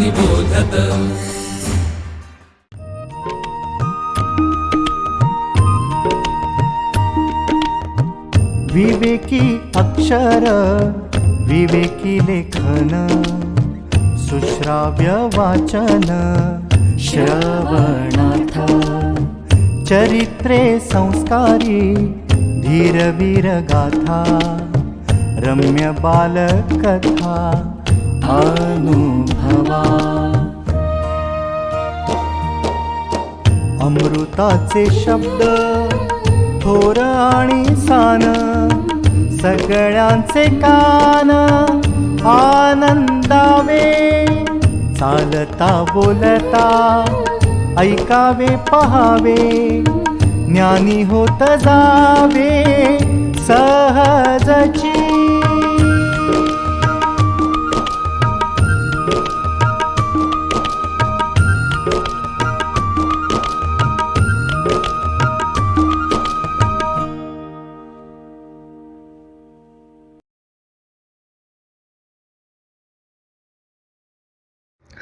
निबोधत। विवेकी अक्षर विवेकी लेखन सुश्राव्य वाचन श्रवणार्थ चरित्रे संस्कारी धीरवीर गाथा रम्य बालकथा अनुभवा अमृताचे शब्द थोर आणि सान सगळ्यांचे कान आनंदावे चालता बोलता ऐकावे पहावे ज्ञानी होत जावे सहजची।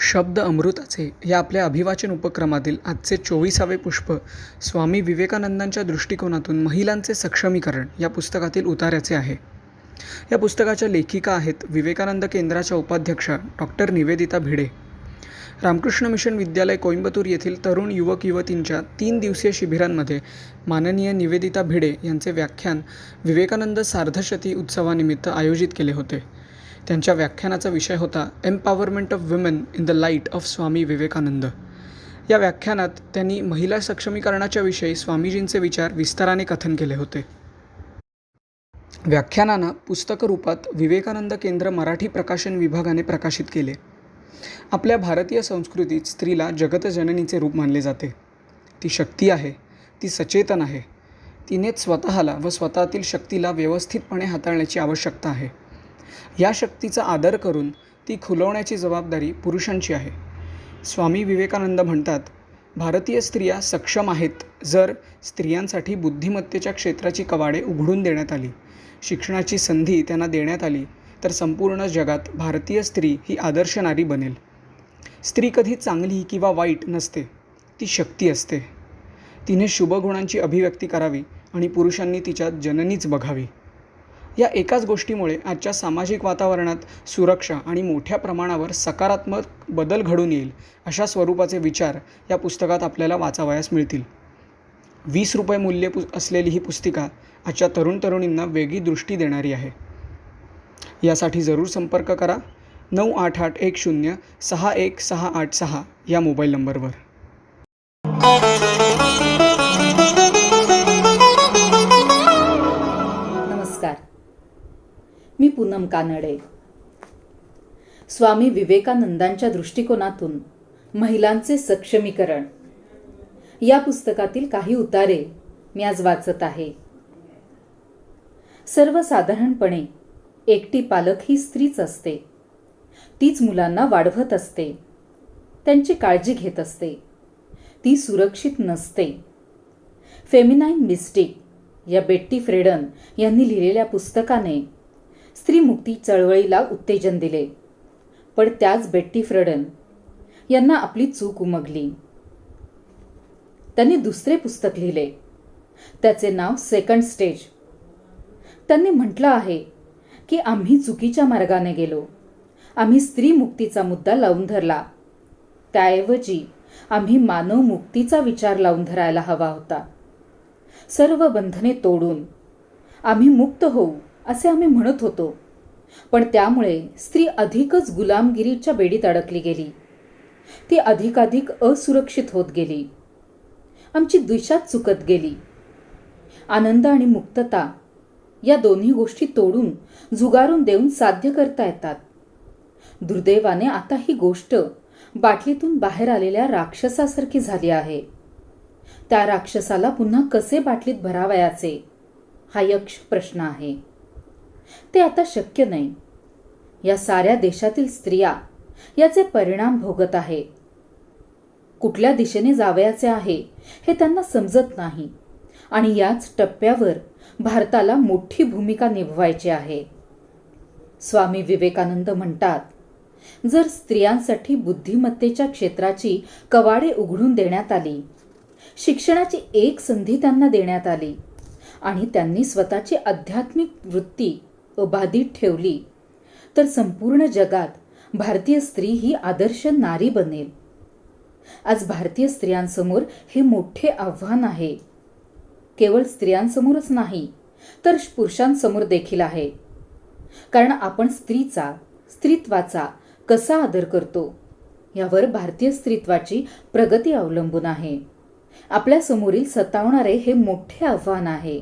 शब्द अमृताचे या आपल्या अभिवाचन उपक्रमातील आजचे 24वे पुष्प स्वामी विवेकानंदांच्या दृष्टिकोनातून महिलांचे सक्षमीकरण या पुस्तकातील उतार्याचे आहे। या पुस्तकाच्या लेखिका आहेत विवेकानंद केंद्राच्या उपाध्यक्षा डॉक्टर निवेदिता भिडे। रामकृष्ण मिशन विद्यालय कोइंबतूर येथील तरुण युवक युवतींच्या 3 दिवसीय शिबिरांमध्ये माननीय निवेदिता भिडे यांचे व्याख्यान विवेकानंद सार्धशती उत्सवानिमित्त आयोजित केले होते। त्यांच्या व्याख्यानाचा विषय होता empowerment of women in the light of Swami Vivekananda. या व्याख्यानात त्यांनी महिला सक्षमीकरणाच्या विषयी स्वामीजींचे विचार विस्ताराने कथन केले होते। व्याख्यानांना पुस्तक रूपात विवेकानंद केंद्र मराठी प्रकाशन विभागाने प्रकाशित केले। आपल्या भारतीय संस्कृतीत स्त्रीला जगतजननीचे रूप मानले जाते। ती शक्ती आहे, ती सचेतन आहे, तिनेच स्वतःला व स्वतःतील शक्तीला व्यवस्थितपणे हाताळण्याची आवश्यकता आहे। या शक्तीचा आदर करून ती खुलवण्याची जबाबदारी पुरुषांची आहे। स्वामी विवेकानंद म्हणतात, भारतीय स्त्रिया सक्षम आहेत जर स्त्रियांसाठी बुद्धिमत्तेच्या क्षेत्राची कवाडे उघडून देण्यात आली, शिक्षणाची संधी त्यांना देण्यात आली तर संपूर्ण जगात भारतीय स्त्री ही आदर्श नारी बनेल। स्त्री कधी चांगली किंवा वाईट नसते, ती शक्ती असते। तिने शुभ गुणांची अभिव्यक्ती करावी आणि पुरुषांनी तिच्यात जननीच बघावी। या एकाच गोष्टीमुळे आजच्या सामाजिक वातावरणात सुरक्षा आणि मोठ्या प्रमाणावर सकारात्मक बदल घडून येईल अशा स्वरूपाचे विचार या पुस्तकात आपल्याला वाचावयास मिळतील। 20 रुपये मूल्य असलेली ही पुस्तिका आजच्या तरुण तरुणींना वेगळी दृष्टी देणारी आहे। यासाठी जरूर संपर्क करा 9881061686 या मोबाईल नंबरवर। नमस्कार, मी पूनम कानडे। स्वामी विवेकानंदांच्या दृष्टिकोनातून महिलांचे सक्षमीकरण या पुस्तकातील काही उतारे मी आज वाचत आहे। सर्वसाधारणपणे एकटी पालक ही स्त्रीच असते। तीच मुलांना वाढवत असते, त्यांची काळजी घेत असते, ती सुरक्षित नसते। फेमिनाईन मिस्टिक या बेट्टी फ्रेडन यांनी लिहिलेल्या पुस्तकाने स्त्रीमुक्ती चळवळीला उत्तेजन दिले, पण त्याच बेट्टी फ्रेडन यांना आपली चूक उमगली। त्यांनी दुसरे पुस्तक लिहिले, त्याचे नाव सेकंड स्टेज। त्यांनी म्हटलं आहे की आम्ही चुकीच्या मार्गाने गेलो, आम्ही स्त्री मुक्तीचा मुद्दा लावून धरला, त्याऐवजी आम्ही मानव मुक्तीचा विचार लावून धरायला हवा होता। सर्व बंधने तोडून आम्ही मुक्त होऊ असे आम्ही म्हणत होतो, पण त्यामुळे स्त्री अधिकच गुलामगिरीच्या बेडीत अडकली गेली। ती अधिकाधिक असुरक्षित होत गेली, आमची दिशाच चुकत गेली। आनंद आणि मुक्तता या दोन्ही गोष्टी तोडून झुगारून देऊन साध्य करता येतात। दुर्दैवाने आता ही गोष्ट बाटलीतून बाहेर आलेल्या राक्षसासारखी झाली आहे। त्या राक्षसाला पुन्हा कसे बाटलीत भरावयाचे हा यक्ष प्रश्न आहे। ते आता शक्य नाही। या साऱ्या देशातील स्त्रिया याचे परिणाम भोगत आहे। कुठल्या दिशेने जावयाचे आहे हे त्यांना समजत नाही आणि याच टप्प्यावर भारताला मोठी भूमिका निभवायची आहे। स्वामी विवेकानंद म्हणतात, जर स्त्रियांसाठी बुद्धिमत्तेच्या क्षेत्राची कवाडे उघडून देण्यात आली, शिक्षणाची एक संधी त्यांना देण्यात आली आणि त्यांनी स्वतःची आध्यात्मिक वृत्ती अबाधित ठेवली, तर संपूर्ण जगात भारतीय स्त्री ही आदर्श नारी बनेल. आज भारतीय स्त्रियांसमोर हे मोठे आव्हान आहे. केवळ स्त्रियांसमोरच नाही, तर पुरुषांसमोर देखील आहे. कारण आपण स्त्रीत्वाचा कसा आदर करतो यावर भारतीय स्त्रीत्वाची प्रगती अवलंबून आहे. आपल्या समोरील सतावणारे हे मोठे आव्हान आहे.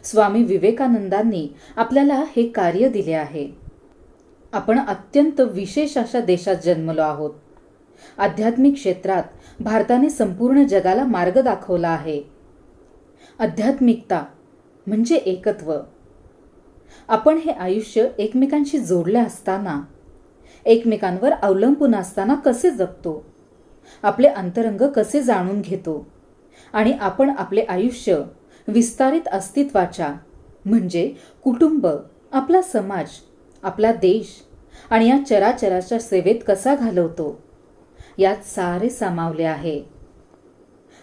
स्वामी विवेकानंदांनी आपल्याला हे कार्य दिले आहे. आपण अत्यंत विशेष अशा देशात जन्मलो आहोत. आध्यात्मिक क्षेत्रात भारताने संपूर्ण जगाला मार्ग दाखवला आहे. आध्यात्मिकता म्हणजे एकत्व. आपण हे आयुष्य एकमेकांशी जोडले असताना, एकमेकांवर अवलंबून असताना कसे जगतो, आपले अंतरंग कसे जाणून घेतो आणि आपण आपले आयुष्य विस्तारित अस्तित्वाच्या म्हणजे कुटुंब, आपला समाज, आपला देश आणि या चराचराच्या सेवेत कसा घालवतो, यात सारे सामावले आहे.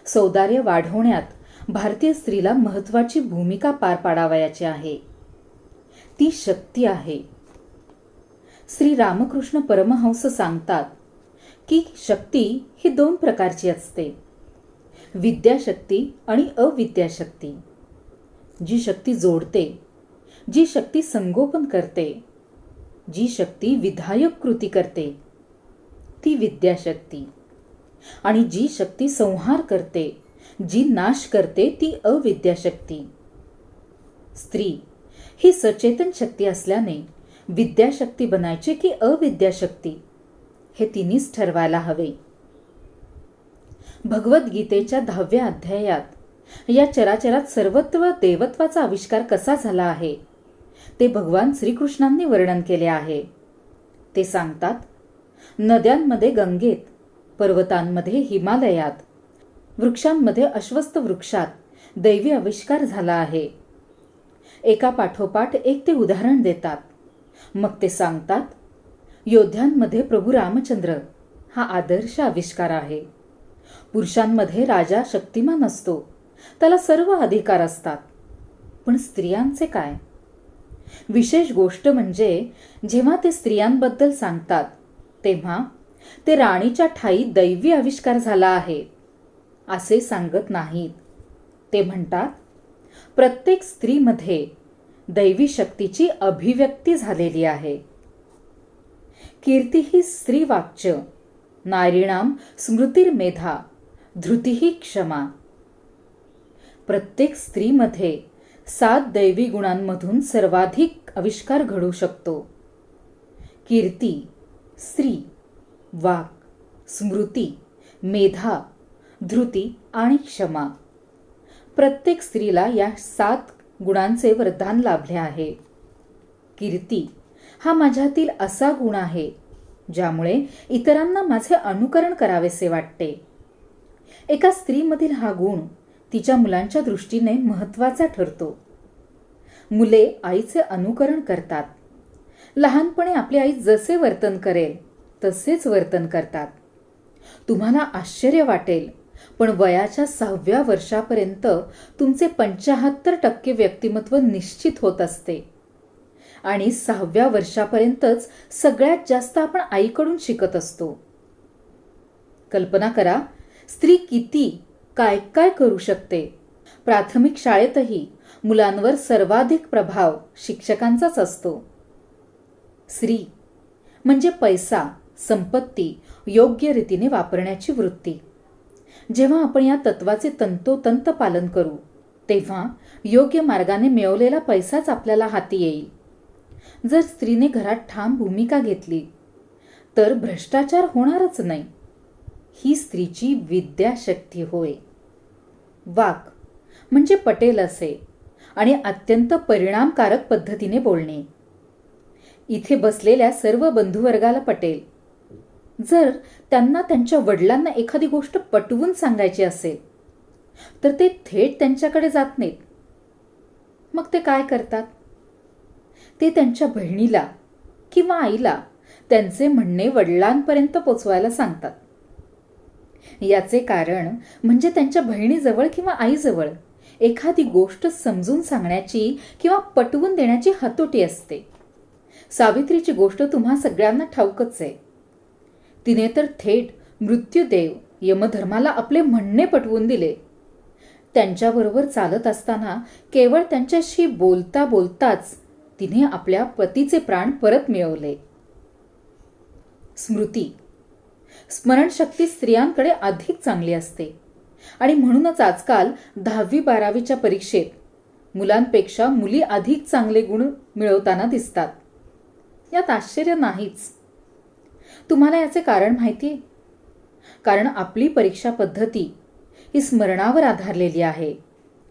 सौंदर्य वाढवण्यात भारतीय स्त्रीला महत्त्वाची भूमिका पार पाडावयाची आहे. ती शक्ती आहे. श्री रामकृष्ण परमहंस सांगतात की शक्ती ही 2 प्रकारची असते, विद्याशक्ती आणि अविद्याशक्ती. जी शक्ती जोडते, जी शक्ती संगोपन करते, जी शक्ती विधायक कृती करते, ती विद्याशक्ती. आणि जी शक्ती संहार करते, जी नाश करते, ती अविद्याशक्ती. स्त्री ही सचेतन शक्ती असल्याने विद्याशक्ती बनायची की अविद्याशक्ती हे तिनेच ठरवायला हवे. भगवद्गीतेच्या 10व्या अध्यायात या चराचरात सर्वत्र देवत्वाचा आविष्कार कसा झाला आहे ते भगवान श्रीकृष्णांनी वर्णन केले आहे. ते सांगतात, नद्यांमध्ये गंगेत, पर्वतांमध्ये हिमालयात, वृक्षांमध्ये अश्वत्थ वृक्षात दैवी आविष्कार झाला आहे. एका पाठोपाठ एक ते उदाहरण देतात. मग ते सांगतात, योद्ध्यांमध्ये प्रभू रामचंद्र हा आदर्श आविष्कार आहे. पुरुषांमध्ये राजा शक्तिमान असतो, त्याला सर्व अधिकार असतात. पण स्त्रियांचे काय? विशेष गोष्ट म्हणजे जेव्हा ते स्त्रियांबद्दल सांगतात तेव्हा ते राणीच्या ठायी दैवी आविष्कार झाला आहे असे सांगत नाहीत. ते म्हणतात, प्रत्येक स्त्रीमध्ये दैवी शक्तीची अभिव्यक्ती झालेली आहे. कीर्ती ही स्त्रीवाक्च, नारीणाम स्मृतिर्मेधा, धृतीही क्षमा. प्रत्येक स्त्रीमध्ये 7 दैवी गुणांमधून सर्वाधिक आविष्कार घडू शकतो. कीर्ती, स्त्री, वाक, स्मृती, मेधा, धृती आणि क्षमा. प्रत्येक स्त्रीला या 7 गुणांचे वरदान लाभले आहे. कीर्ती हा माझ्यातील असा गुण आहे ज्यामुळे इतरांना माझे अनुकरण करावेसे वाटते. एका स्त्रीमधील हा गुण तिच्या मुलांच्या दृष्टीने महत्त्वाचा ठरतो. मुले आईचे अनुकरण करतात. लहानपणी आपली आई जसे वर्तन करेल तसेच वर्तन करतात. तुम्हाला आश्चर्य वाटेल, पण वयाच्या 6व्या वर्षापर्यंत तुमचे 75% व्यक्तिमत्व निश्चित होत असते आणि 6व्या वर्षापर्यंतच सगळ्यात जास्त आपण आईकडून शिकत असतो. कल्पना करा, स्त्री किती काय काय करू शकते. प्राथमिक शाळेतही मुलांवर सर्वाधिक प्रभाव शिक्षकांचाच असतो. स्त्री म्हणजे पैसा, संपत्ती योग्य रीतीने वापरण्याची वृत्ती. जेव्हा आपण या तत्वाचे तंतोतंत पालन करू तेव्हा योग्य मार्गाने मिळवलेला पैसाच आपल्याला हाती येईल. जर स्त्रीने घरात ठाम भूमिका घेतली तर भ्रष्टाचार होणारच नाही. ही स्त्रीची विद्याशक्ती होय. वाक म्हणजे पटेल असे आणि अत्यंत परिणामकारक पद्धतीने बोलणे. इथे बसलेल्या सर्व बंधुवर्गाला पटेल. जर त्यांना त्यांच्या वडिलांना एखादी गोष्ट पटवून सांगायची असेल तर ते थेट त्यांच्याकडे जात नाहीत. मग ते काय करतात? ते त्यांच्या बहिणीला किंवा आईला त्यांचे म्हणणे वडिलांपर्यंत पोचवायला सांगतात. याचे कारण म्हणजे त्यांच्या बहिणीजवळ किंवा आईजवळ एखादी गोष्ट समजून सांगण्याची किंवा पटवून देण्याची हातोटी असते. सावित्रीची गोष्ट तुम्हा सगळ्यांना ठाऊकच आहे. तिने तर थेट मृत्यूदेव यमधर्माला आपले म्हणणे पटवून दिले. त्यांच्याबरोबर चालत असताना केवळ त्यांच्याशी बोलता बोलताच तिने आपल्या पतीचे प्राण परत मिळवले. स्मृती, स्मरणशक्ती स्त्रियांकडे अधिक चांगली असते आणि म्हणूनच आजकाल 10वी-12वीच्या परीक्षेत मुलांपेक्षा मुली अधिक चांगले गुण मिळवताना दिसतात. यात आश्चर्य नाहीच. तुम्हाला याचे कारण माहिती आहे? कारण आपली परीक्षा पद्धती ही स्मरणावर आधारलेली आहे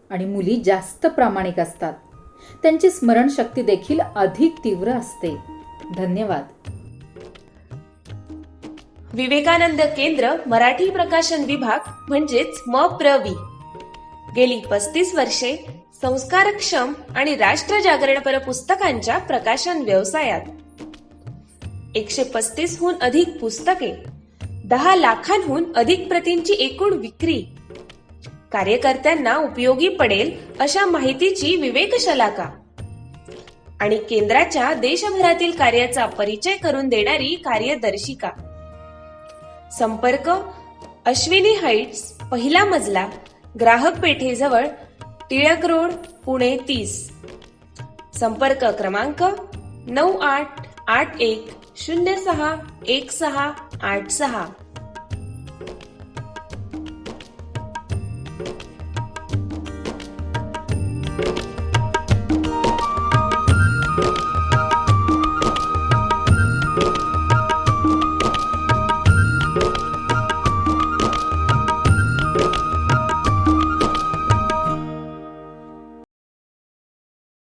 आणि मुली जास्त प्रामाणिक असतात. त्यांची स्मरणशक्ती देखील अधिक तीव्र असते. धन्यवाद. विवेकानंद केंद्र मराठी प्रकाशन विभाग म्हणजेच MPRV गेली 35 वर्षे संस्कारक्षम आणि राष्ट्र जागरणपर पुस्तकांच्या प्रकाशन व्यवसायात. 135हून अधिक पुस्तके, 10 लाखांहून अधिक प्रतींची एकूण विक्री, कार्यकर्त्यांना उपयोगी पडेल अशा माहितीची विवेकशलाका आणि केंद्राच्या देशभरातील कार्याचा परिचय करून देणारी कार्यदर्शिका. संपर्क अश्विनी हाईट्स, पहिला मजला, ग्राहक पेठेजवळ, टिळक रोड, पुणे 30. संपर्क क्रमांक 9881061686.